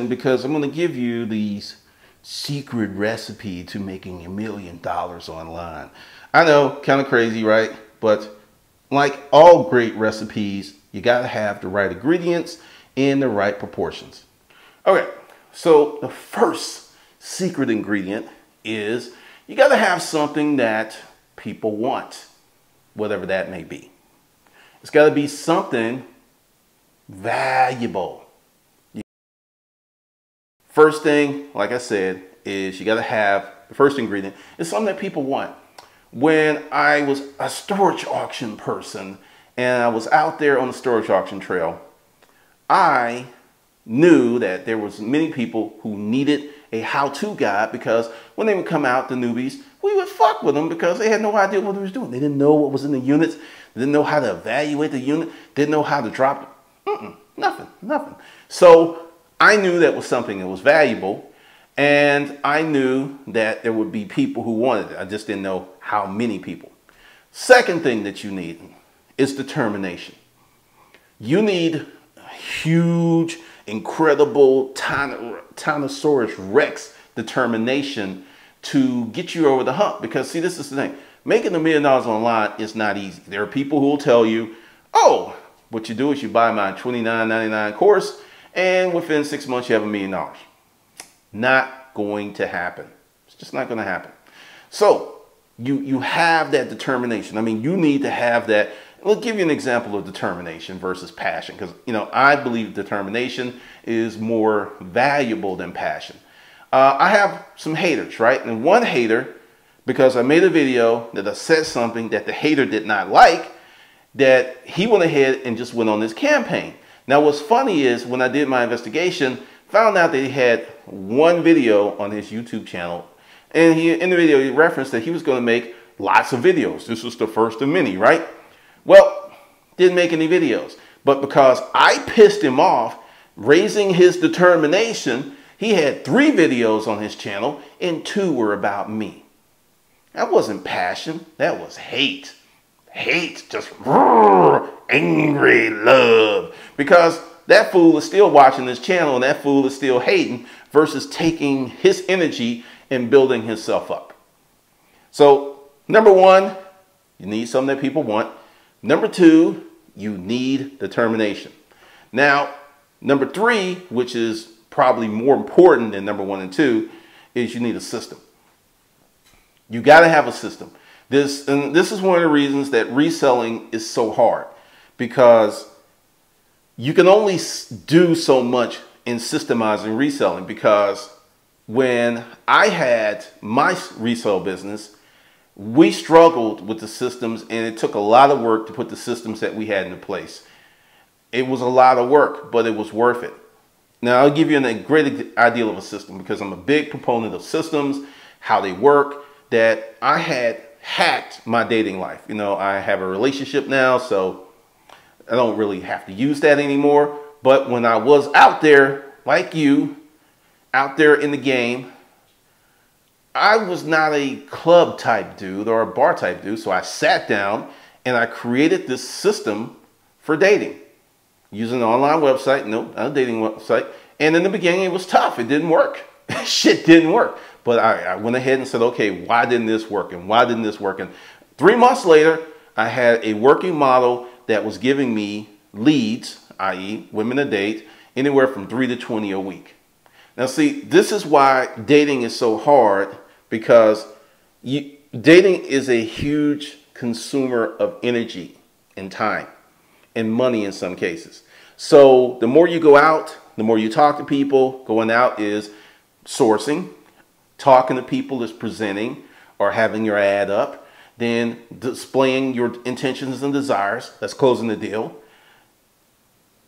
Because I'm going to give you these secret recipe to making $1 million online. I know, kind of crazy, right? But like all great recipes, you got to have the right ingredients in the right proportions. Okay, so the first secret ingredient is you got to have something that people want, whatever that may be. It's got to be something valuable. First thing, like I said, is you got to have the first ingredient is something that people want. When I was a storage auction person and I was out there on the storage auction trail, I knew that there was many people who needed a how-to guide, because when they would come out, the newbies, we would fuck with them because they had no idea what they was doing. They didn't know what was in the units. They didn't know how to evaluate the unit. Didn't know how to drop it. Nothing. So I knew that was something that was valuable, and I knew that there would be people who wanted it. I just didn't know how many people. Second thing that you need is determination. You need huge, incredible Tyrannosaurus Rex determination to get you over the hump. Because see, this is the thing. Making $1 million online is not easy. There are people who will tell you, oh, what you do is you buy my $29.99 course and within 6 months you have $1 million. Not going to happen. It's just not going to happen. So you have that determination. I mean, you need to have that. Let's give you an example of determination versus passion, because, you know, I believe determination is more valuable than passion. I have some haters, right? And one hater, because I made a video that I said something that the hater did not like, that he went ahead and just went on this campaign. Now, what's funny is when I did my investigation, found out that he had one video on his YouTube channel. And in the video, he referenced that he was going to make lots of videos. This was the first of many, right? Well, didn't make any videos. But because I pissed him off, raising his determination, he had 3 videos on his channel and 2 were about me. That wasn't passion. That was hate. Hate, just angry love. Because that fool is still watching this channel and that fool is still hating versus taking his energy and building himself up. So, number 1, you need something that people want. Number 2, you need determination. Now, number 3, which is probably more important than number 1 and 2, is you need a system. You got to have a system. This is one of the reasons that reselling is so hard, because you can only do so much in systemizing reselling. Because when I had my resale business, we struggled with the systems, and it took a lot of work to put the systems that we had into place. It was a lot of work, but it was worth it. Now, I'll give you a great idea of a system, because I'm a big proponent of systems, how they work, that I had hacked my dating life. You know, I have a relationship now, so I don't really have to use that anymore. But when I was out there, like you, out there in the game, I was not a club type dude or a bar type dude. So I sat down and I created this system for dating using an online website. No, not a dating website. And in the beginning, it was tough. It didn't work. Shit didn't work. But I went ahead and said, okay, why didn't this work? And why didn't this work? And 3 months later, I had a working model that was giving me leads, i.e. women to date, anywhere from 3 to 20 a week. Now, see, this is why dating is so hard, because dating is a huge consumer of energy and time and money in some cases. So the more you go out, the more you talk to people. Going out is sourcing. Talking to people is presenting or having your ad up. Then displaying your intentions and desires. That's closing the deal.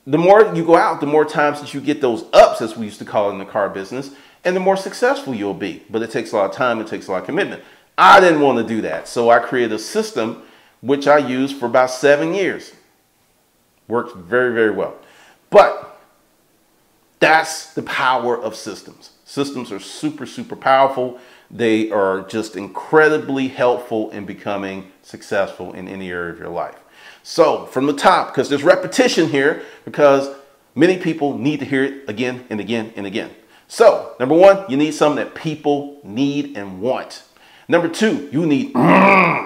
The more you go out, the more times that you get those ups, as we used to call it in the car business, and the more successful you'll be. But it takes a lot of time. It takes a lot of commitment. I didn't want to do that. So I created a system which I used for about 7 years. Worked very, very well. But that's the power of systems. Systems are super, super powerful. They are just incredibly helpful in becoming successful in any area of your life. So from the top, because there's repetition here, because Many people need to hear it again and again and again. So, number one, you need something that people need and want. Number two, you need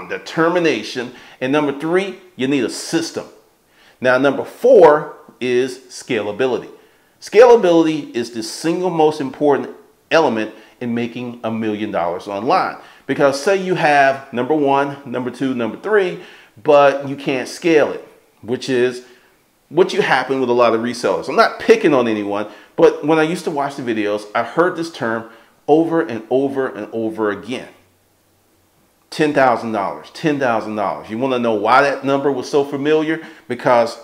determination. And number three, you need a system. Now, number four is scalability. Scalability is the single most important element in making $1 million online. Because say you have number one, number two, number three, but you can't scale it, which is what you happen with a lot of resellers. I'm not picking on anyone, but when I used to watch the videos, I heard this term over and over and over again. $10,000, $10,000. You want to know why that number was so familiar? Because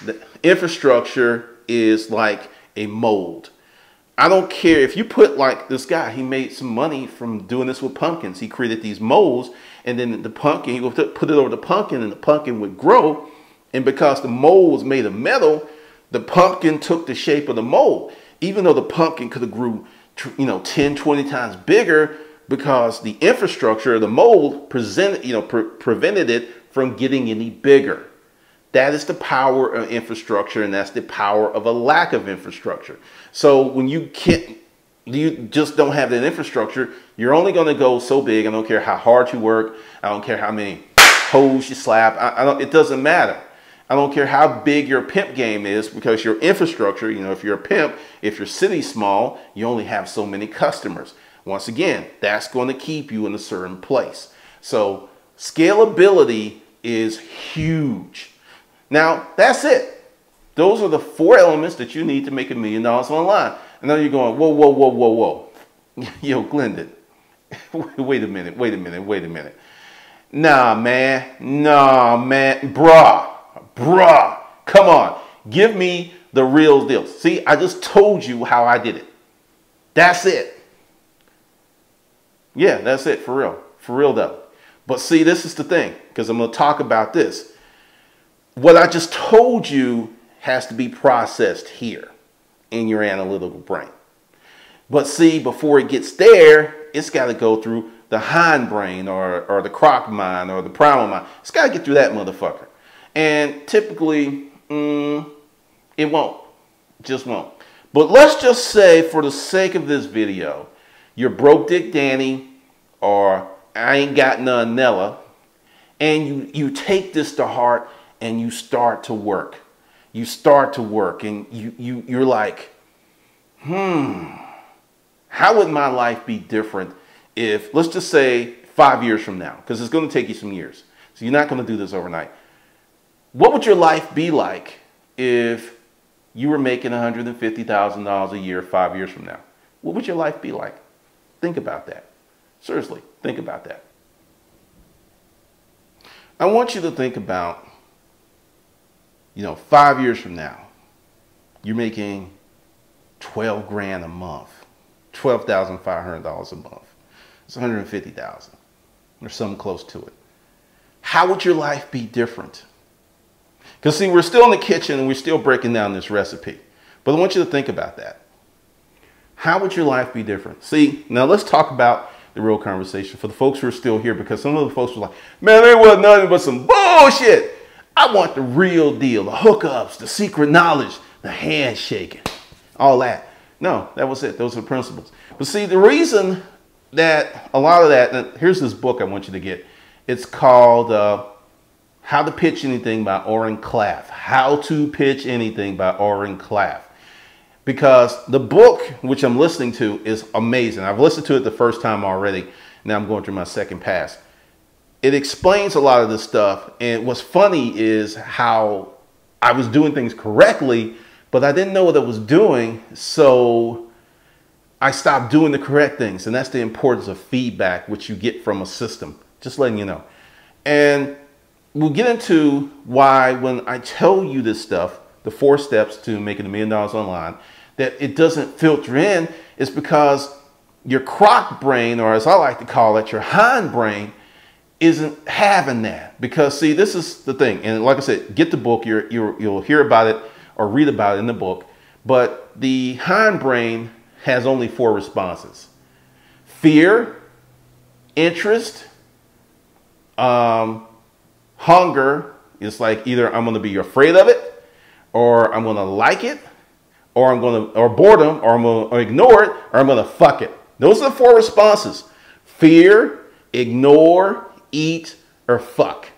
the infrastructure is like a mold. I don't care if you put like this guy, he made some money from doing this with pumpkins. He created these molds, and then the pumpkin, he would put it over the pumpkin and the pumpkin would grow. And because the mold was made of metal, the pumpkin took the shape of the mold. Even though the pumpkin could have grew, 10, 20 times bigger, because the infrastructure of the mold prevented it from getting any bigger. That is the power of infrastructure, and that's the power of a lack of infrastructure. So when you just don't have that infrastructure, you're only going to go so big. I don't care how hard you work. I don't care how many hoes you slap. It doesn't matter. I don't care how big your pimp game is, because your infrastructure, if you're a pimp, if your city's small, you only have so many customers. Once again, that's going to keep you in a certain place. So scalability is huge. Now, that's it. Those are the four elements that you need to make $1 million online. And now you're going, whoa, whoa, whoa, whoa, whoa. Yo, Glendon, wait a minute. Nah, man, bruh, come on. Give me the real deal. See, I just told you how I did it. That's it. Yeah, that's it, for real though. But see, this is the thing, because I'm going to talk about this. What I just told you has to be processed here in your analytical brain. But see, before it gets there, it's got to go through the hindbrain or the croc mind or the primal mind. It's got to get through that motherfucker. And typically, it won't. Just won't. But let's just say, for the sake of this video, you're broke dick Danny, or I ain't got none Nella, and you take this to heart and you start to work. You start to work, and you're like, how would my life be different if, let's just say 5 years from now, because it's going to take you some years. So you're not going to do this overnight. What would your life be like if you were making $150,000 a year 5 years from now? What would your life be like? Think about that. Seriously, think about that. I want you to think about, 5 years from now, you're making 12 grand a month, $12,500 a month. It's 150,000 or something close to it. How would your life be different? Because see, we're still in the kitchen and we're still breaking down this recipe. But I want you to think about that. How would your life be different? See, now let's talk about the real conversation for the folks who are still here, because some of the folks were like, man, there wasn't nothing but some bullshit. I want the real deal, the hookups, the secret knowledge, the handshaking, all that. No, that was it. Those are the principles. But see, the reason that a lot of that, and here's this book I want you to get. It's called How to Pitch Anything by Oren Klaff. How to Pitch Anything by Oren Klaff. Because the book, which I'm listening to, is amazing. I've listened to it the first time already. Now I'm going through my second pass. It explains a lot of this stuff. And what's funny is how I was doing things correctly, but I didn't know what I was doing. So I stopped doing the correct things. And that's the importance of feedback, which you get from a system. Just letting you know. And we'll get into why, when I tell you this stuff, the 4 steps to making $1 million online, that it doesn't filter in, is because your croc brain, or as I like to call it, your hind brain, isn't having that. Because see, this is the thing. And like I said, get the book. You'll hear about it or read about it in the book. But the hind brain has only 4 responses: fear, interest, hunger. It's like either I'm going to be afraid of it, or I'm going to like it, or or boredom, or I'm going to ignore it, or I'm going to fuck it. Those are the 4 responses: fear, ignore, eat, or fuck.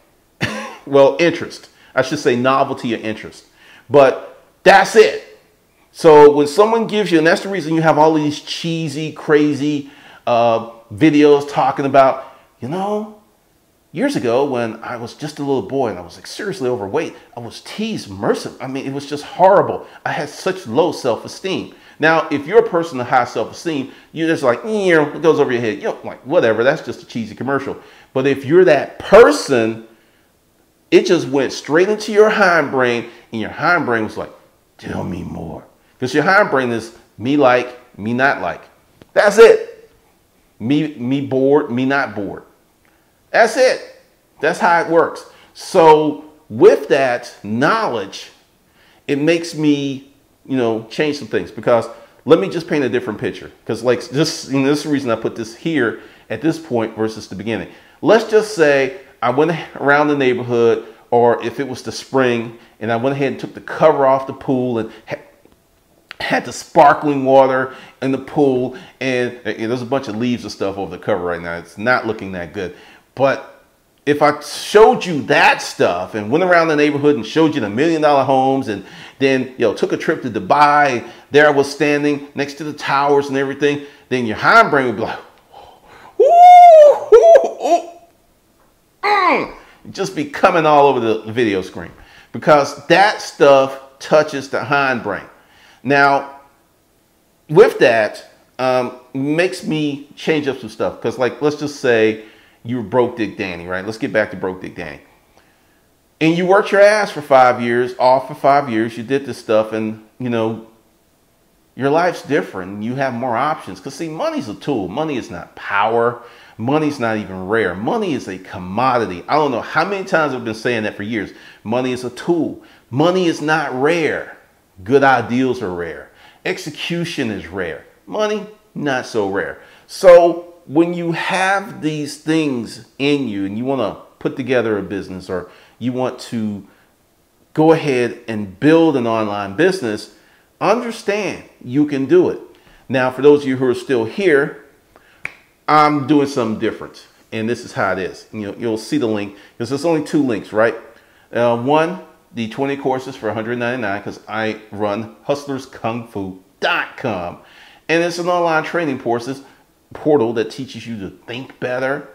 Well, interest. I should say novelty or interest. But that's it. So when someone gives you, and that's the reason you have all these cheesy, crazy videos talking about, you know, years ago when I was just a little boy and I was like seriously overweight, I was teased mercilessly. I mean, it was just horrible. I had such low self-esteem. Now, if you're a person of high self-esteem, you're just like, you know, it goes over your head. You know, like, whatever, that's just a cheesy commercial. But if you're that person, it just went straight into your hindbrain, and your hindbrain was like, tell me more. Because your hindbrain is me like, me not like. That's it. Me bored, me not bored. That's it. That's how it works. So with that knowledge, it makes me, you know, change some things. Because let me just paint a different picture. Because like just, you know, this is the reason I put this here at this point versus the beginning. Let's just say I went around the neighborhood, or if it was the spring, and I went ahead and took the cover off the pool and had the sparkling water in the pool, and there's a bunch of leaves and stuff over the cover right now. It's not looking that good. But if I showed you that stuff and went around the neighborhood and showed you the $1 million homes, and then, you know, took a trip to Dubai, there I was standing next to the towers and everything, then your hindbrain would be like, just be coming all over the video screen, because that stuff touches the hindbrain. Now, with that, makes me change up some stuff. Because, like, let's just say you were broke Dick Danny, right? Let's get back to broke Dick Danny. And you worked your ass for 5 years, off for 5 years. You did this stuff, and, you know, your life's different. You have more options. Because, see, money's a tool. Money is not power. Money's not even rare. Money is a commodity. I don't know how many times I've been saying that for years. Money is a tool. Money is not rare. Good ideals are rare. Execution is rare. Money, not so rare. So when you have these things in you and you want to put together a business, or you want to go ahead and build an online business, understand you can do it. Now, for those of you who are still here, I'm doing something different, and this is how it is. You know, you'll see the link, because there's only 2 links, right? One, the 20 courses for $199, because I run hustlerskungfu.com, and it's an online training portal that teaches you to think better,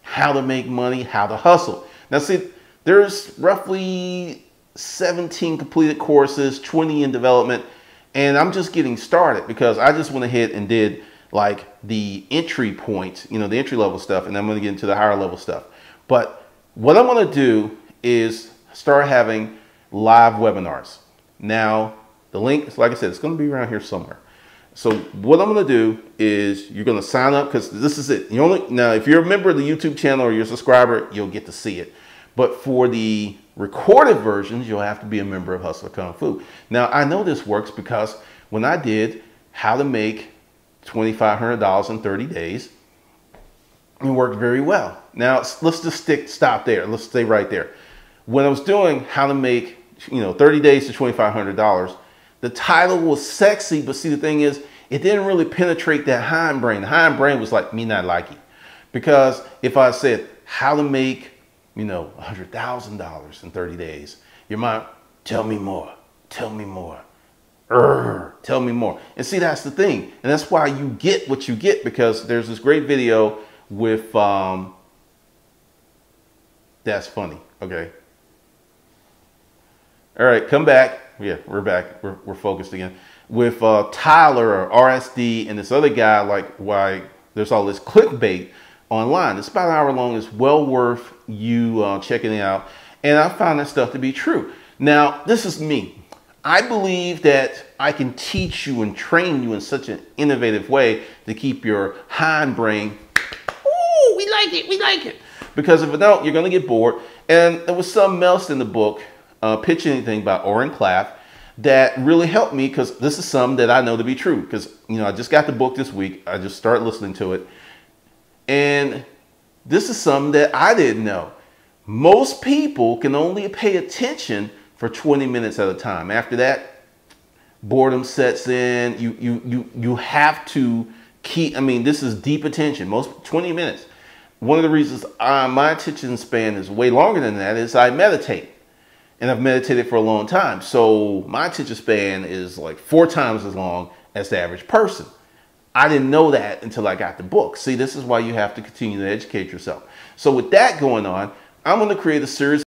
how to make money, how to hustle. Now, see, there's roughly 17 completed courses, 20 in development, and I'm just getting started, because I just went ahead and did like the entry point, you know, the entry level stuff, and I'm going to get into the higher level stuff. But what I'm going to do is start having live webinars. Now, the link, like I said, it's going to be around here somewhere. So what I'm going to do is you're going to sign up, because this is it. Now, if you're a member of the YouTube channel or you're a subscriber, you'll get to see it. But for the recorded versions, you'll have to be a member of Hustler Kung Fu. Now, I know this works because when I did how to make $2,500 in 30 days, it worked very well. Now, let's just stop there. Let's stay right there. When I was doing how to make, you know, 30 days to $2,500, the title was sexy, but see, the thing is, it didn't really penetrate that hindbrain. The hindbrain was like, me not like it. Because if I said how to make, you know, $100,000 in 30 days, your mind, tell me more, tell me more. Tell me more. And see, that's the thing. And that's why you get what you get, because there's this great video with, that's funny. Okay. All right, come back. Yeah, we're back. We're focused again. With Tyler or RSD and this other guy, like why there's all this clickbait online. It's about an hour long. It's well worth you checking it out. And I found that stuff to be true. Now, this is me. I believe that I can teach you and train you in such an innovative way to keep your hindbrain, ooh, we like it, we like it. Because if you don't, you're going to get bored. And there was something else in the book, Pitch Anything by Oren Klaff, that really helped me, because this is something that I know to be true. Because, you know, I just got the book this week. I just started listening to it. And this is something that I didn't know. Most people can only pay attention for 20 minutes at a time. After that, boredom sets in. You have to keep, I mean, this is deep attention, most 20 minutes. One of the reasons my attention span is way longer than that is I meditate. And I've meditated for a long time. So my attention span is like 4 times as long as the average person. I didn't know that until I got the book. See, this is why you have to continue to educate yourself. So with that going on, I'm going to create a series